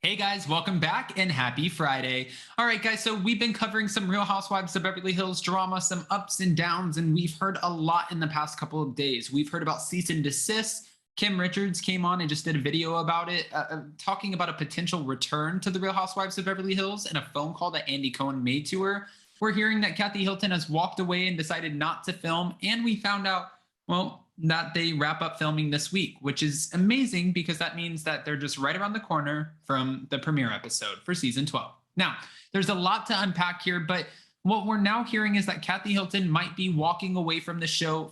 Hey guys, welcome back and happy Friday. All right, guys, so we've been covering some Real Housewives of Beverly Hills drama, some ups and downs, and we've heard a lot in the past couple of days. We've heard about cease and desist. Kim Richards came on and just did a video about it, talking about a potential return to the Real Housewives of Beverly Hills and a phone call that Andy Cohen made to her. We're hearing that Kathy Hilton has walked away and decided not to film, and we found out, well, that they wrap up filming this week, which is amazing because that means that they're just right around the corner from the premiere episode for season 12. Now, there's a lot to unpack here, but what we're now hearing is that Kathy Hilton might be walking away from the show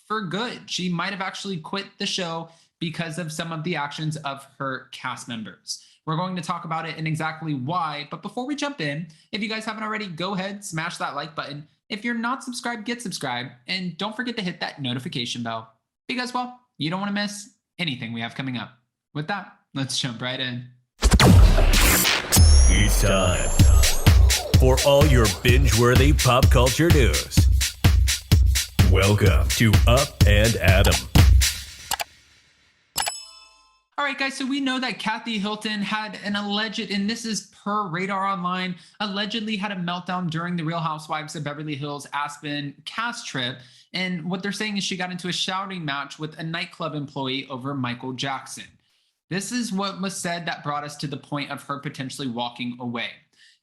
for good. She might have actually quit the show because of some of the actions of her cast members. We're going to talk about it and exactly why. But before we jump in, if you guys haven't already, go ahead, smash that like button. If you're not subscribed, get subscribed. And don't forget to hit that notification bell because, well, you don't want to miss anything we have coming up. With that, let's jump right in. It's time for all your binge-worthy pop culture news. Welcome to Up and Adam. All right, guys, so we know that Kathy Hilton had an alleged, and this is per Radar Online, allegedly had a meltdown during the Real Housewives of Beverly Hills Aspen cast trip. And what they're saying is she got into a shouting match with a nightclub employee over Michael Jackson. This is what was said that brought us to the point of her potentially walking away.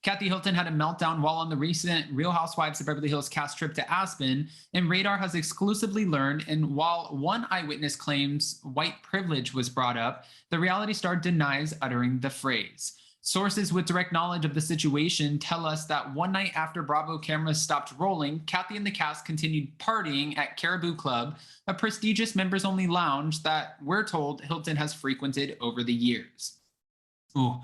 Kathy Hilton had a meltdown while on the recent Real Housewives of Beverly Hills cast trip to Aspen, and Radar has exclusively learned, and while one eyewitness claims white privilege was brought up, the reality star denies uttering the phrase. Sources with direct knowledge of the situation tell us that one night after Bravo cameras stopped rolling, Kathy and the cast continued partying at Caribou Club, a prestigious members-only lounge that we're told Hilton has frequented over the years. Ooh.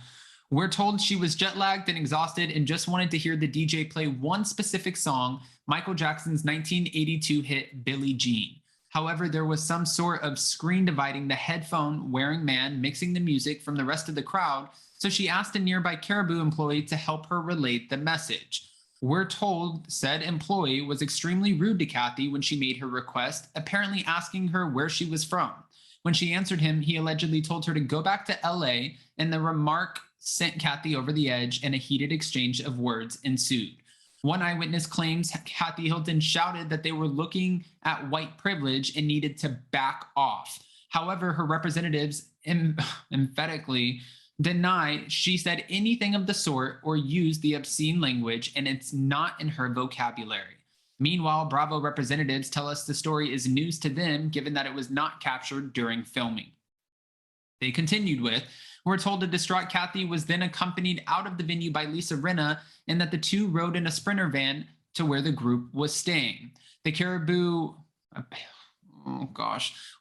We're told she was jet-lagged and exhausted and just wanted to hear the DJ play one specific song, Michael Jackson's 1982 hit, Billie Jean. However, there was some sort of screen dividing the headphone-wearing man mixing the music from the rest of the crowd, so she asked a nearby Caribou employee to help her relate the message. We're told said employee was extremely rude to Kathy when she made her request, apparently asking her where she was from. When she answered him, he allegedly told her to go back to LA, and the remark sent Kathy over the edge, and a heated exchange of words ensued. One eyewitness claims Kathy Hilton shouted that they were looking at white privilege and needed to back off. However, her representatives emphatically deny she said anything of the sort or used the obscene language, and it's not in her vocabulary. Meanwhile, Bravo representatives tell us the story is news to them, given that it was not captured during filming. They continued with, we're told the distraught Kathy was then accompanied out of the venue by Lisa Rinna, and that the two rode in a Sprinter van to where the group was staying. The Caribou,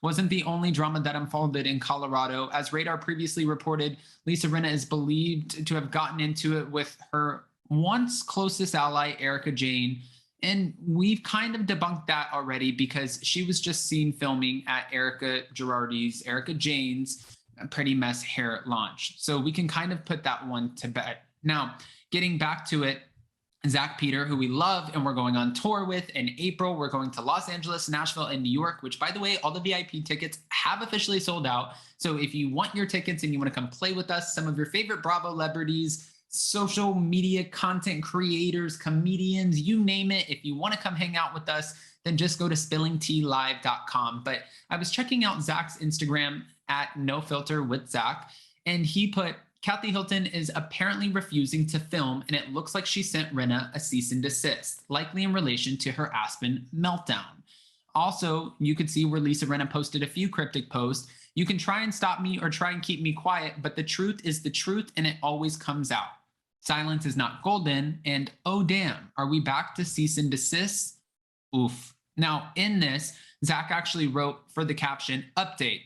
wasn't the only drama that unfolded in Colorado. As Radar previously reported, Lisa Rinna is believed to have gotten into it with her once closest ally, Erica Jane. And we've kind of debunked that already because she was just seen filming at Erica Jane's Pretty Mess hair launch. So we can kind of put that one to bed. Now, getting back to it, Zach Peter, who we love and we're going on tour with in April, we're going to Los Angeles, Nashville, and New York, which, by the way, all the VIP tickets have officially sold out. So if you want your tickets and you want to come play with us, some of your favorite Bravo celebrities, social media content creators, comedians, you name it, if you want to come hang out with us, then just go to spillingtealive.com. But I was checking out Zach's Instagram at No Filter with Zach, and he put, Kathy Hilton is apparently refusing to film, and it looks like she sent Rinna a cease and desist, likely in relation to her Aspen meltdown. Also, you could see where Lisa Rinna posted a few cryptic posts. You can try and stop me or try and keep me quiet, but the truth is the truth, and it always comes out. Silence is not golden, and oh damn, are we back to cease and desist? Oof. Now, in this, Zach actually wrote for the caption, update.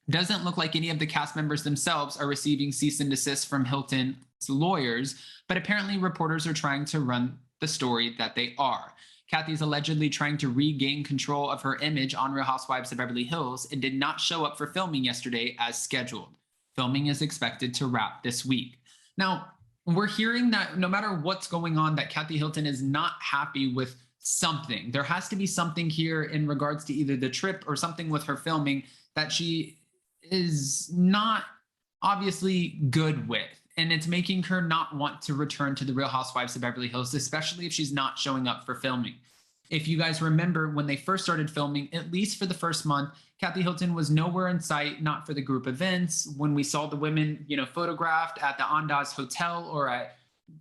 Doesn't look like any of the cast members themselves are receiving cease and desist from Hilton's lawyers, but apparently reporters are trying to run the story that they are. Kathy's allegedly trying to regain control of her image on Real Housewives of Beverly Hills and did not show up for filming yesterday as scheduled. Filming is expected to wrap this week. Now, we're hearing that no matter what's going on, that Kathy Hilton is not happy with something. There has to be something here in regards to either the trip or something with her filming that she is not obviously good with. And it's making her not want to return to the Real Housewives of Beverly Hills, especially if she's not showing up for filming. If you guys remember when they first started filming, at least for the first month, Kathy Hilton was nowhere in sight, not for the group events. When we saw the women, photographed at the Andaz Hotel or at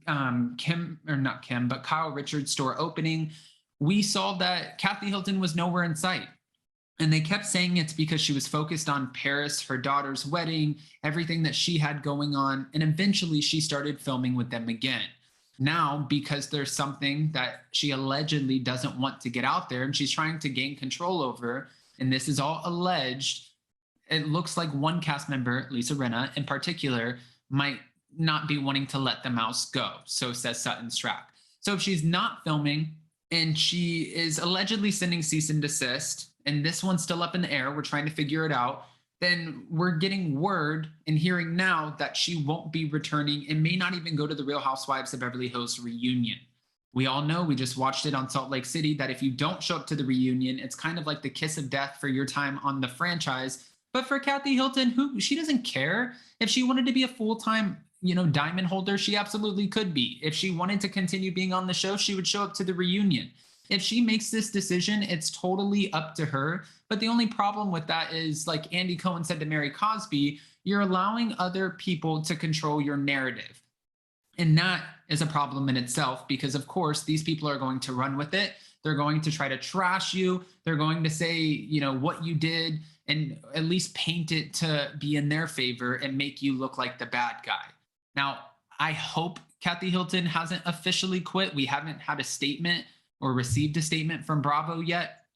Kyle Richards' store opening, we saw that Kathy Hilton was nowhere in sight. And they kept saying it's because she was focused on Paris, her daughter's wedding, everything that she had going on. And eventually she started filming with them again. Now, because there's something that she allegedly doesn't want to get out there and she's trying to gain control over, and this is all alleged, it looks like one cast member, Lisa Rinna in particular, might not be wanting to let the mouse go. So says Sutton Strack. So if she's not filming and she is allegedly sending cease and desist, and this one's still up in the air, we're trying to figure it out, then we're getting word and hearing now that she won't be returning and may not even go to the Real Housewives of Beverly Hills reunion. We all know, we just watched it on Salt Lake City, that if you don't show up to the reunion, it's kind of like the kiss of death for your time on the franchise. But for Kathy Hilton, she doesn't care. If she wanted to be a full-time, diamond holder, she absolutely could be. If she wanted to continue being on the show, she would show up to the reunion. If she makes this decision, it's totally up to her. But the only problem with that is, like Andy Cohen said to Mary Cosby, you're allowing other people to control your narrative. And that is a problem in itself because, of course, these people are going to run with it. They're going to try to trash you. They're going to say, what you did and at least paint it to be in their favor and make you look like the bad guy. Now, I hope Kathy Hilton hasn't officially quit. We haven't had a statement or received a statement from Bravo yet.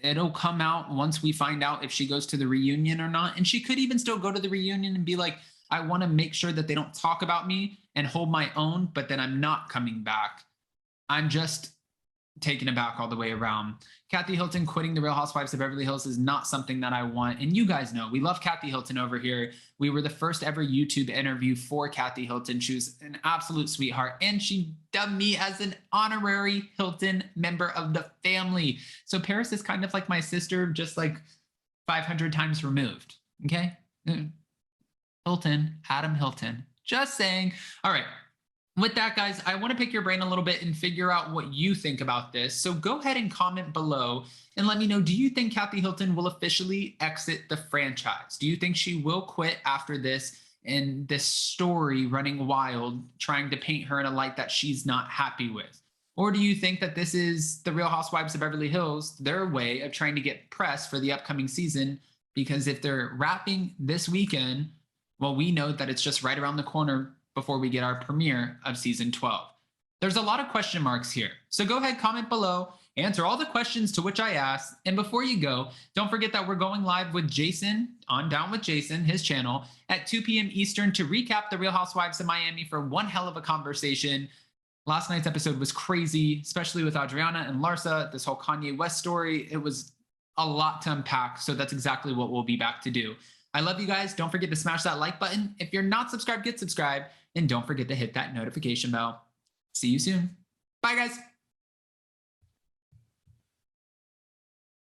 It'll come out once we find out if she goes to the reunion or not. And she could even still go to the reunion and be like, I want to make sure that they don't talk about me and hold my own, but then I'm not coming back. I'm just taken aback all the way around. Kathy Hilton quitting the Real Housewives of Beverly Hills is not something that I want. And you guys know, we love Kathy Hilton over here. We were the first ever YouTube interview for Kathy Hilton. She was an absolute sweetheart. And she dubbed me as an honorary Hilton member of the family. So Paris is kind of like my sister, just like 500 times removed. Okay? Hilton, Adam Hilton. Just saying. All right. With that, guys, I want to pick your brain a little bit and figure out what you think about this. So go ahead and comment below and let me know, do you think Kathy Hilton will officially exit the franchise? Do you think she will quit after this and this story running wild, trying to paint her in a light that she's not happy with? Or do you think that this is the Real Housewives of Beverly Hills, their way of trying to get press for the upcoming season? Because if they're wrapping this weekend, well, we know that it's just right around the corner before we get our premiere of season 12. There's a lot of question marks here. So go ahead, comment below, answer all the questions to which I asked. And before you go, don't forget that we're going live with Jason on Down with Jason, his channel, at 2 p.m. Eastern to recap the Real Housewives of Miami for one hell of a conversation. Last night's episode was crazy, especially with Adriana and Larsa, this whole Kanye West story. It was a lot to unpack. So that's exactly what we'll be back to do. I love you guys. Don't forget to smash that like button. If you're not subscribed, get subscribed. And don't forget to hit that notification bell. See you soon. Bye, guys.